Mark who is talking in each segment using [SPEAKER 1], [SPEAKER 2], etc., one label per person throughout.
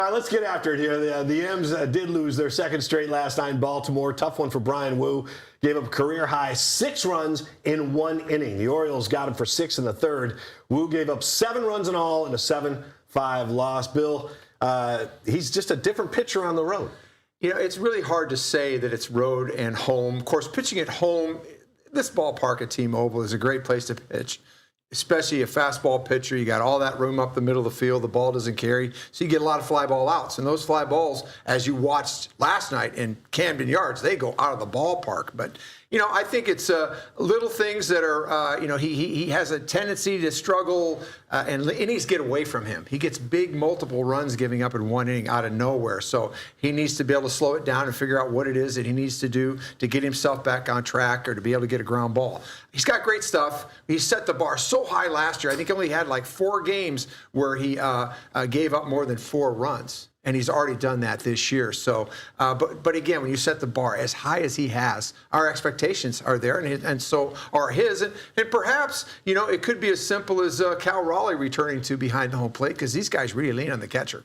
[SPEAKER 1] All right, let's get after it here. The M's did lose their second straight last night in Baltimore. Tough one for Bryan Woo. Gave up career-high 6 runs in 1 inning. The Orioles got him for 6 in the third. Woo gave up 7 runs in all in a 7-5 loss. Bill, he's just a different pitcher on the road.
[SPEAKER 2] You know, it's really hard to say that it's road and home. Of course, pitching at home, this ballpark at T-Mobile is a great place to pitch. Especially a fastball pitcher, you got all that room up the middle of the field. The ball doesn't carry, so you get a lot of fly ball outs. And those fly balls, as you watched last night in Camden Yards, they go out of the ballpark. But you know, I think it's little things that are, you know, he has a tendency to struggle, and innings get away from him. He gets big multiple runs giving up in 1 inning out of nowhere. So he needs to be able to slow it down and figure out what it is that he needs to do to get himself back on track or to be able to get a ground ball. He's got great stuff. He set the bar so high last year. I think he only had like 4 games where he gave up more than 4 runs. And he's already done that this year. So, but again, when you set the bar as high as he has, our expectations are there, and so are his. And perhaps, you know, it could be as simple as Cal Raleigh returning to behind the home plate, because these guys really lean on the catcher.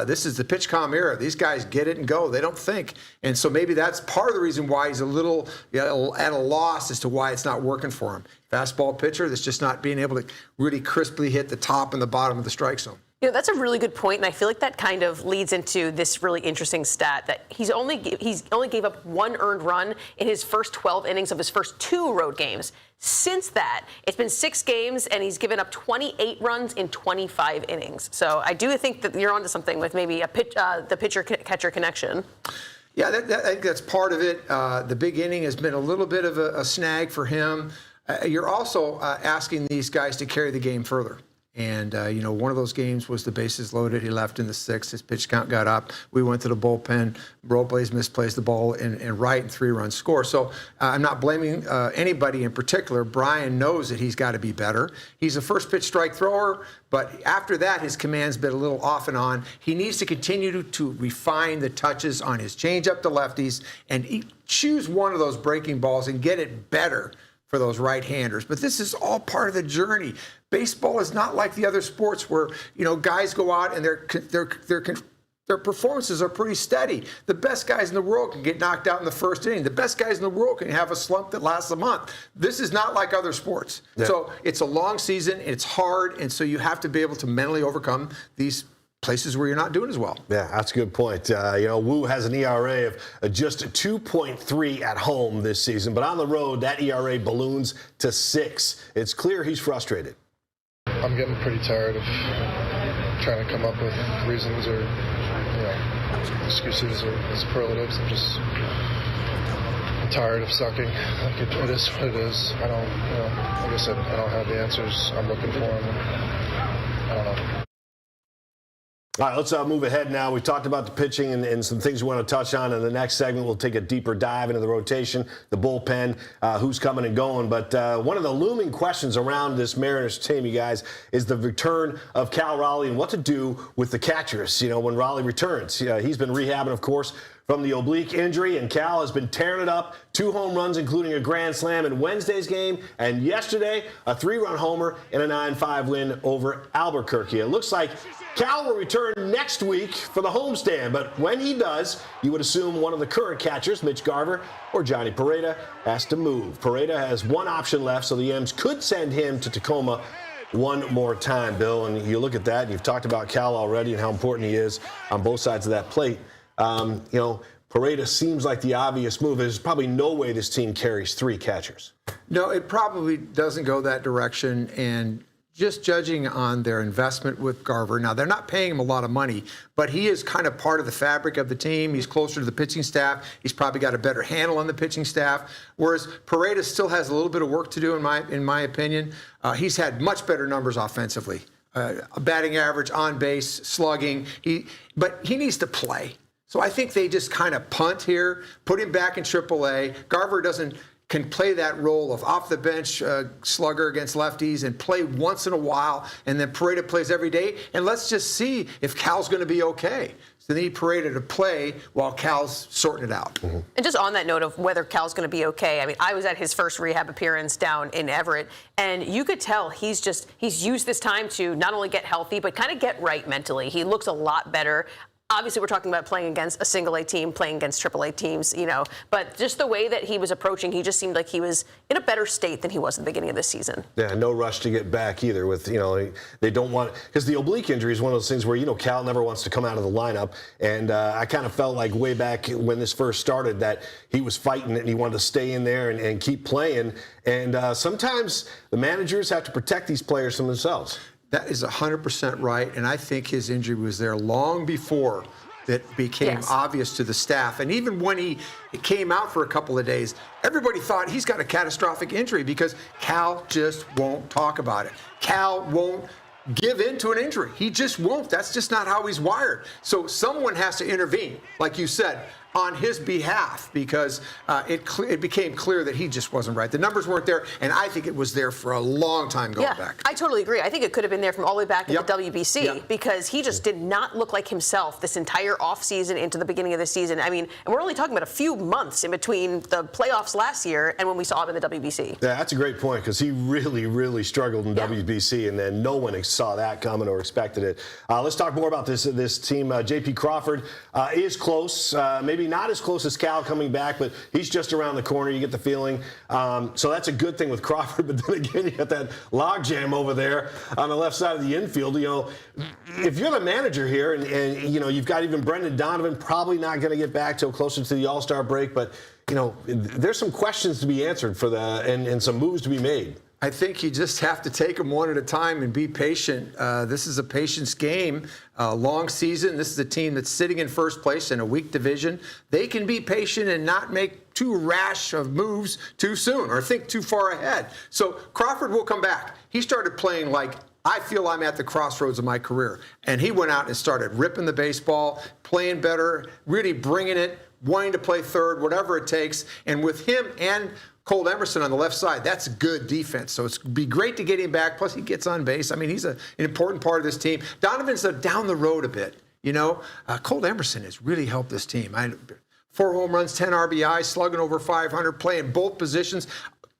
[SPEAKER 2] This is the pitch-com era. These guys get it and go. They don't think. And so maybe that's part of the reason why he's a little at a loss as to why it's not working for him. Fastball pitcher that's just not being able to really crisply hit the top and the bottom of the strike zone.
[SPEAKER 3] You know, that's a really good point, and I feel like that kind of leads into this really interesting stat that he's only gave up 1 earned run in his first 12 innings of his first 2 road games. Since that, it's been 6 games, and he's given up 28 runs in 25 innings. So I do think that you're onto something with maybe the pitcher-catcher connection.
[SPEAKER 2] Yeah, I think that's part of it. The big inning has been a little bit of a snag for him. You're also asking these guys to carry the game further. And, you know, one of those games was the bases loaded. He left in the 6th. His pitch count got up. We went to the bullpen. Robles misplaced the ball and right, and 3-run score. So I'm not blaming anybody in particular. Bryan knows that he's got to be better. He's a first pitch strike thrower, but after that, his command's been a little off and on. He needs to continue to refine the touches on his changeup to lefties and choose one of those breaking balls and get it better for those right-handers. But this is all part of the journey. Baseball is not like the other sports where, you know, guys go out and their performances are pretty steady. The best guys in the world can get knocked out in the first inning. The best guys in the world can have a slump that lasts a month. This is not like other sports. Yeah. So it's a long season, it's hard, and so you have to be able to mentally overcome these places where you're not doing as well.
[SPEAKER 1] Yeah, that's a good point. You know, Woo has an ERA of just 2.3 at home this season, but on the road, that ERA balloons to 6. It's clear he's frustrated.
[SPEAKER 4] I'm getting pretty tired of trying to come up with reasons or, you know, excuses or superlatives. I'm tired of sucking. Like it is what it is. I don't, you know, like I said, I don't have the answers. I'm looking for them. I don't know.
[SPEAKER 1] All right, let's move ahead now. We talked about the pitching and some things we want to touch on. In the next segment, we'll take a deeper dive into the rotation, the bullpen, who's coming and going. But one of the looming questions around this Mariners team, you guys, is the return of Cal Raleigh and what to do with the catchers, you know, when Raleigh returns. He's been rehabbing, of course, from the oblique injury, and Cal has been tearing it up. 2 home runs, including a grand slam in Wednesday's game, and yesterday, a 3-run homer in a 9-5 win over Albuquerque. It looks like Cal will return next week for the homestand, but when he does, you would assume one of the current catchers, Mitch Garver or Johnny Pereda, has to move. Pereda has 1 option left, so the M's could send him to Tacoma one more time, Bill. And you look at that, and you've talked about Cal already and how important he is on both sides of that plate. You know, Pereda seems like the obvious move. There's probably no way this team carries 3 catchers.
[SPEAKER 2] No, it probably doesn't go that direction. And just judging on their investment with Garver, now they're not paying him a lot of money, but he is kind of part of the fabric of the team. He's closer to the pitching staff. He's probably got a better handle on the pitching staff, whereas Pereda still has a little bit of work to do, in my opinion. He's had much better numbers offensively, a batting average, on base, slugging. But he needs to play. So I think they just kind of punt here, put him back in AAA. Garver can play that role of off-the-bench slugger against lefties and play once in a while, and then Pereda plays every day. And let's just see if Cal's going to be okay. So they need Pereda to play while Cal's sorting it out.
[SPEAKER 3] Mm-hmm. And just on that note of whether Cal's going to be okay, I mean, I was at his first rehab appearance down in Everett, and you could tell he's used this time to not only get healthy, but kind of get right mentally. He looks a lot better. obviously we're talking about playing against a single A team, playing against AAA teams, but just the way that he was approaching, he just seemed like he was in a better state than he was at the beginning of this season.
[SPEAKER 1] Yeah, no rush to get back either. With they don't want, because the oblique injury is one of those things where Cal never wants to come out of the lineup, and I kind of felt like way back when this first started that he was fighting it and he wanted to stay in there and keep playing. And sometimes the managers have to protect these players from themselves.
[SPEAKER 2] That is 100% right, and I think his injury was there long before that became obvious to the staff. And even when he came out for a couple of days, everybody thought he's got a catastrophic injury because Cal just won't talk about it. Cal won't give in to an injury. He just won't. That's just not how he's wired. So someone has to intervene, like you said, on his behalf, because it became clear that he just wasn't right. The numbers weren't there, and I think it was there for a long time going back.
[SPEAKER 3] I totally agree. I think it could have been there from all the way back at the WBC because he just did not look like himself this entire offseason into the beginning of the season. I mean, and we're only talking about a few months in between the playoffs last year and when we saw him in the WBC.
[SPEAKER 1] Yeah, that's a great point because he really, really struggled in WBC, and then no one saw that coming or expected it. Let's talk more about this team. J.P. Crawford is close, maybe not as close as Cal coming back, but he's just around the corner. You get the feeling. So that's a good thing with Crawford. But then again, you got that logjam over there on the left side of the infield. If you're the manager here, and you've got even Brendan Donovan probably not going to get back till closer to the All-Star break, but there's some questions to be answered and some moves to be made.
[SPEAKER 2] I think you just have to take them one at a time and be patient. This is a patience game, long season. This is a team that's sitting in first place in a weak division. They can be patient and not make too rash of moves too soon or think too far ahead. So Crawford will come back. He started playing like, I feel I'm at the crossroads of my career. And he went out and started ripping the baseball, playing better, really bringing it, wanting to play third, whatever it takes. And with him and Cole Emerson on the left side, that's good defense. So it's be great to get him back. Plus, he gets on base. I mean, he's an important part of this team. Donovan's down the road a bit. Cole Emerson has really helped this team. 4 home runs, 10 RBIs, slugging over 500, playing both positions,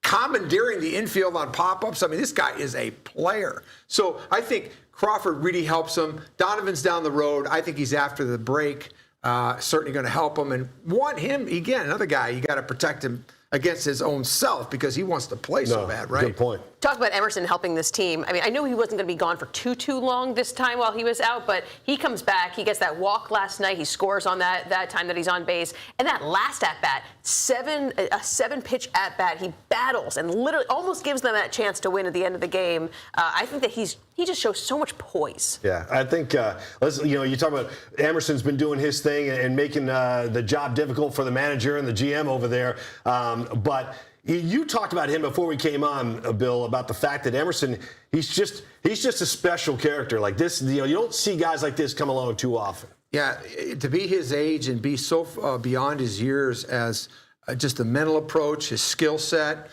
[SPEAKER 2] commandeering the infield on pop-ups. I mean, this guy is a player. So I think Crawford really helps him. Donovan's down the road. I think he's after the break. Certainly going to help him. And want him, again, another guy, you got to protect him against his own self because he wants to play so bad, right?
[SPEAKER 1] Good point.
[SPEAKER 3] Talk about Emerson helping this team. I mean, I knew he wasn't going to be gone for too long this time while he was out, but he comes back. He gets that walk last night. He scores on that time that he's on base. And that last at-bat, a 7-pitch at-bat, he battles and literally almost gives them that chance to win at the end of the game. I think that he just shows so much poise.
[SPEAKER 1] Yeah, I think, you talk about Emerson's been doing his thing and making the job difficult for the manager and the GM over there. But you talked about him before we came on, Bill, about the fact that Emerson, he's just a special character. Like this, you don't see guys like this come along too often.
[SPEAKER 2] Yeah, to be his age and be so beyond his years as just the mental approach, his skill set.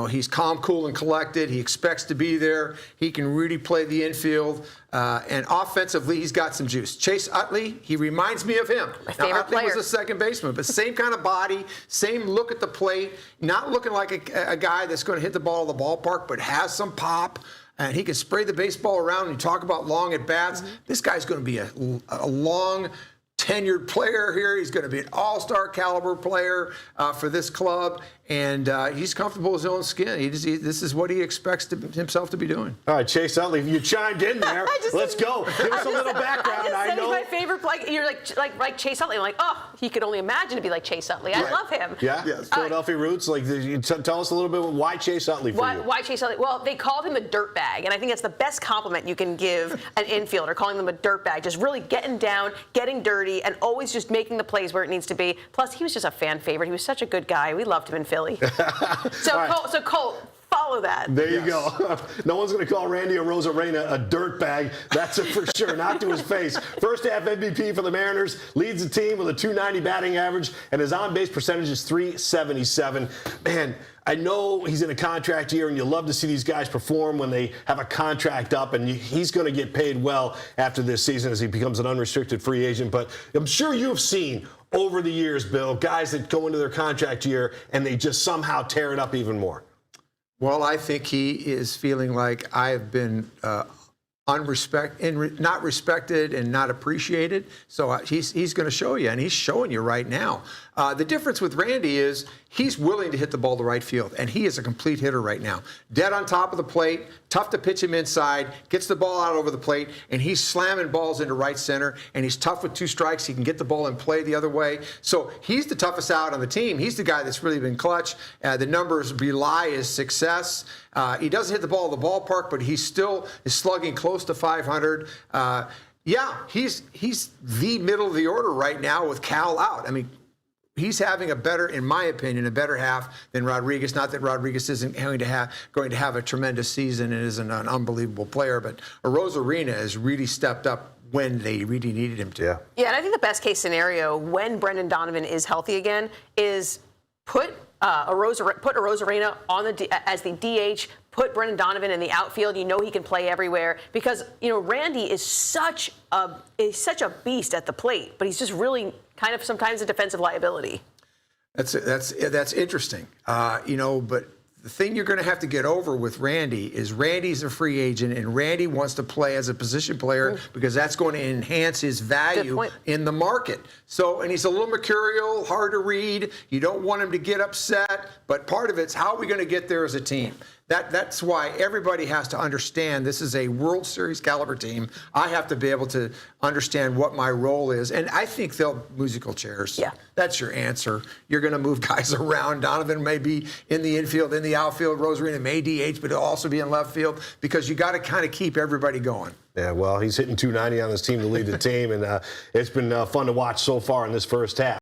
[SPEAKER 2] He's calm, cool, and collected. He expects to be there. He can really play the infield. And offensively, he's got some juice. Chase Utley, he reminds me of him.
[SPEAKER 3] My favorite
[SPEAKER 2] Utley
[SPEAKER 3] player.
[SPEAKER 2] was a second baseman, but same kind of body, same look at the plate, not looking like a guy that's going to hit the ball in the ballpark, but has some pop. And he can spray the baseball around. And you talk about long at bats. Mm-hmm. This guy's going to be a long tenured player here. He's going to be an all-star caliber player for this club, and he's comfortable in his own skin. This is what he expects himself to be doing.
[SPEAKER 1] All right, Chase Utley, you chimed in there. Let's go. Give us a little background.
[SPEAKER 3] I know he's my favorite. You're like Chase Utley. I'm like, oh, he could only imagine to be like Chase Utley. I love him.
[SPEAKER 1] Yeah, yes. Philadelphia roots. Tell us a little bit why Chase Utley for you.
[SPEAKER 3] Why Chase Utley? Well, they called him a dirtbag, and I think that's the best compliment you can give an infielder, calling them a dirtbag. Just really getting down, getting dirty, and always just making the plays where it needs to be. Plus, he was just a fan favorite. He was such a good guy. We loved him in Philly. So Colt, follow that.
[SPEAKER 1] There you go. No one's going to call Randy Arozarena a dirtbag. That's it for sure. Not to his face. First half MVP for the Mariners. Leads the team with a .290 batting average, and his on-base percentage is .377. Man, I know he's in a contract year, and you love to see these guys perform when they have a contract up, and he's going to get paid well after this season as he becomes an unrestricted free agent. But I'm sure you've seen over the years, Bill, guys that go into their contract year, and they just somehow tear it up even more.
[SPEAKER 2] Well, I think he is feeling like I've been not respected and not appreciated. So he's going to show you, and he's showing you right now. The difference with Randy is he's willing to hit the ball to right field, and he is a complete hitter right now. Dead on top of the plate, tough to pitch him inside, gets the ball out over the plate, and he's slamming balls into right center, and he's tough with 2 strikes. He can get the ball in play the other way. So he's the toughest out on the team. He's the guy that's really been clutch. The numbers belie his success. He doesn't hit the ball in the ballpark, but he still is slugging close to 500. Yeah, he's the middle of the order right now with Cal out. I mean, he's having a better, in my opinion, a better half than Rodriguez. Not that Rodriguez isn't going to have a tremendous season and isn't an unbelievable player, but Arozarena has really stepped up when they really needed him to.
[SPEAKER 3] Yeah, and I think the best case scenario when Brendan Donovan is healthy again is put Arozarena on as the DH. Put Brendan Donovan in the outfield. You know he can play everywhere because Randy is such a beast at the plate, but he's just really kind of sometimes a defensive liability.
[SPEAKER 2] That's interesting. But the thing you're going to have to get over with Randy is Randy's a free agent, and Randy wants to play as a position player because that's going to enhance his value in the market. So, and he's a little mercurial, hard to read. You don't want him to get upset, but part of it's how are we going to get there as a team? That's why everybody has to understand this is a World Series caliber team. I have to be able to understand what my role is. And I think they'll musical chairs.
[SPEAKER 3] Yeah.
[SPEAKER 2] That's your answer. You're going to move guys around. Donovan may be in the infield, in the outfield. Arozarena may DH, but he'll also be in left field because you got to kind of keep everybody going.
[SPEAKER 1] Yeah, well, he's hitting 290 on this team to lead the team, and it's been fun to watch so far in this first half.